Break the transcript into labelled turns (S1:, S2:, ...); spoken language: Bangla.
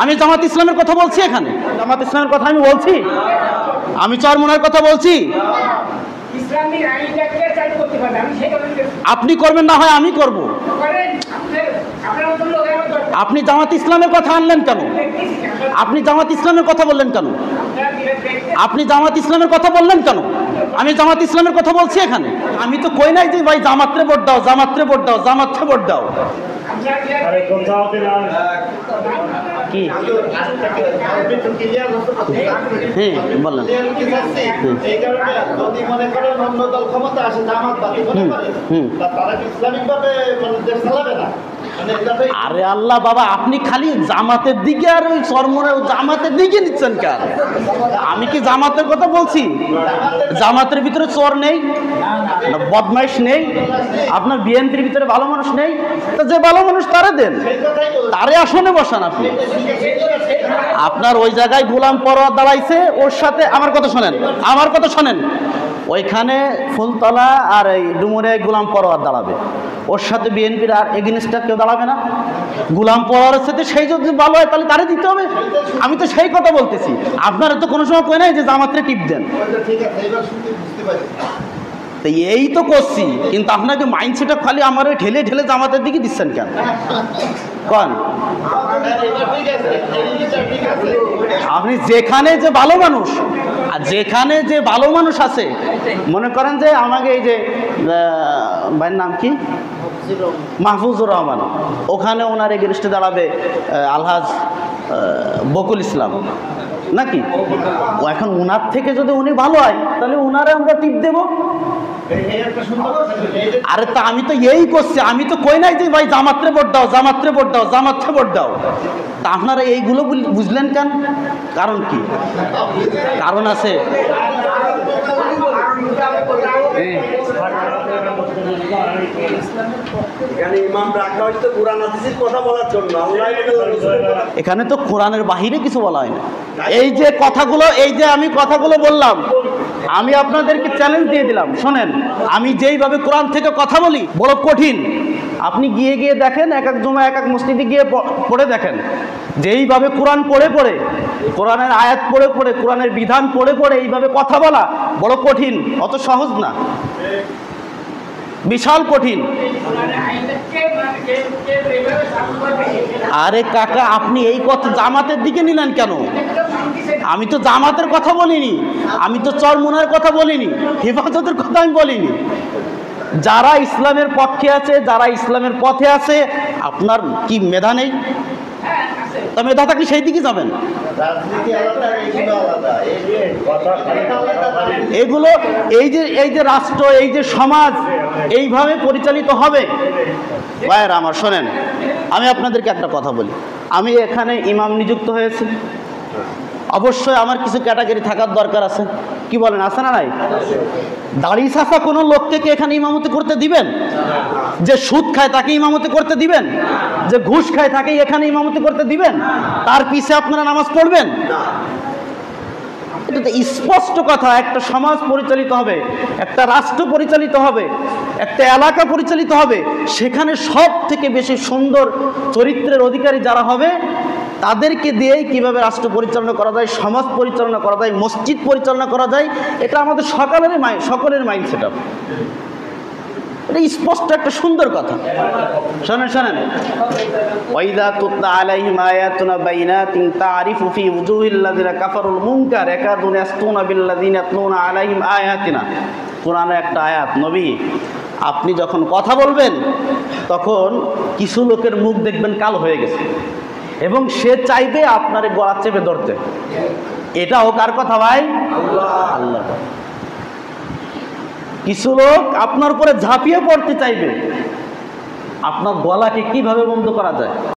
S1: আমি জামাত ইসলামের কথা বলছি, এখানে জামাত ইসলামের কথা আমি বলছি, আমি চরমোনার কথা বলছি। আপনি করবেন না হয় আমি করব। আপনি জামাত ইসলামের কথা আনলেন কেন? আপনি জামাত ইসলামের কথা বললেন কেন? আপনি জামাত ইসলামের কথা বললেন কেন? আমি জামাত ইসলামের কথা বলছি এখানে। আমি তো কই নাই যে ভাই জামাতরে ভোট দাও, জামাতরে ভোট দাও, জামাতরে ভোট দাও। কি বললেন? আরে আল্লাহ বাবা, আপনি খালি জামাতের দিকে আর ওই চরমোনার জামাতের দিকে নিচ্ছেন কেন? আমি কি জামাতের কথা বলছি? জামাতের ভিতরে চোর নেই, বদমাইশ নেই, আপনার বিএনপির ভিতরে ভালো মানুষ নেই, তো যে ভালো মানুষ তারে দেন, তারে আসনে বসান। আপনি আপনার ওই জায়গায় গোলাম পরোয়ার দাঁড়াইছে, ওর সাথে আমার কথা শোনেন, আমার কথা শোনেন, ওইখানে ফুলতলা আর এই ডুমুরে গোলাম পরোয়ার দাঁড়াবে, ওর সাথে বিএনপির আর এগেইনস্টটা কেউ দাঁড়াবে না। গোলাম পরোয়ারের সাথে সেই যদি ভালো হয় তাহলে তারে দিতে হবে। আমি তো সেই কথা বলতেছি। আপনারা তো কোনো সময় কই নাই যে জামাতরে টিপ দেন। তো এই তো করছি, কিন্তু আপনাকে মাইন্ডসেটটা খালি আমার ওই ঠেলে ঠেলে জামাতের দিকে দিচ্ছেন কেন? কোন আপনি যেখানে যে ভালো মানুষ, আর যেখানে যে ভালো মানুষ আছে, মনে করেন যে আমাকে এই যে ভাইয়ের নাম কি, মাহফুজুর রহমান, ওখানে ওনার এগেইনস্টে দাঁড়াবে আলহাজ বকুল ইসলাম নাকি, ও এখন উনার থেকে যদি উনি ভালো হয় তাহলে উনারে আমরা টিপ দেব। আরে তা আমি তো এই করছি, আমি তো কই নাই যে ভাই জামাতরে ভোট দাও, জামাতরে ভোট দাও, জামাতরে ভোট দাও। তা আপনারা এইগুলো বুঝলেন কেন? কারণ কি? কারণ আছে। এখানে তো কোরআনের বাহিরে কিছু বলা হয় না। এই যে কথাগুলো, এই যে আমি কথাগুলো বললাম, আমি আপনাদেরকে চ্যালেঞ্জ দিয়ে দিলাম, শোনেন, আমি যেইভাবে কোরআন থেকে কথা বলি বড় কঠিন। আপনি গিয়ে গিয়ে দেখেন, এক এক জমা এক এক মসজিদে গিয়ে পড়ে দেখেন, যেইভাবে কোরআন পড়ে পড়ে, কোরআনের আয়াত পড়ে পড়ে, কোরআনের বিধান পড়ে পড়ে এইভাবে কথা বলা বড় কঠিন, অত সহজ না, বিশাল কঠিন। আরে কাকা, আপনি এই কথা জামাতের দিকে নিলেন কেন? আমি তো জামাতের কথা বলিনি, আমি তো চরমোনার কথা বলিনি, হেফাজতের কথা আমি বলিনি। যারা ইসলামের পক্ষে আছে, যারা ইসলামের পথে আছে, আপনার কি মেধা নেই? তা মেধা থাকলে সেই দিকে যাবেন। এগুলো এই যে রাষ্ট্র, এই যে সমাজ এইভাবে পরিচালিত হবে। ভাইয়েরা আমার শোনেন, আমি আপনাদেরকে একটা কথা বলি, আমি এখানে ইমাম নিযুক্ত হয়েছি, অবশ্যই আমার কিছু ক্যাটাগরি থাকার দরকার আছে। কি বলেন, আছে না নাই? দাড়ি ছাঁচা কোনো লোককে কি এখানে ইমামতি করতে দিবেন? যে সুদ খায় তাকে ইমামতি করতে দিবেন? যে ঘুষ খায় তাকে এখানে ইমামতি করতে দিবেন? তার পিছে আপনারা নামাজ পড়বেন? এটা তো স্পষ্ট কথা। একটা সমাজ পরিচালিত হবে, একটা রাষ্ট্র পরিচালিত হবে, একটা এলাকা পরিচালিত হবে, সেখানে সব থেকে বেশি সুন্দর চরিত্রের অধিকারী যারা হবে তাদেরকে দিয়েই কীভাবে রাষ্ট্র পরিচালনা করা যায়, সমাজ পরিচালনা করা যায়, মসজিদ পরিচালনা করা যায়, এটা আমাদের সকলের মাইন্ড সেট আপ। এটা স্পষ্ট একটা সুন্দর কথা। শোনেন শোনেন, ওয়াইদা তুতলা আলাইহিম আয়াতুনা বাইনাতিন তারিফু ফি উজুহিল্লাযিনা কাফারুল মুনকার ইয়াকাদুনা ইয়াসতুনা বিল্লাযিনা ইয়াতলুনা আলাইহিম আয়াতিনা। কোরআনের একটা আয়াত, নবী আপনি যখন কথা বলবেন তখন কিছু লোকের মুখ দেখবেন কালো হয়ে গেছে এবং সে চাইবে আপনার গলা চেপে ধরতে। এটাও কার কথা ভাই? আল্লাহ। কিছু লোক আপনার উপরে ঝাঁপিয়ে পড়তে চাইবে, আপনার গলাকে কিভাবে বন্ধ করা যায়।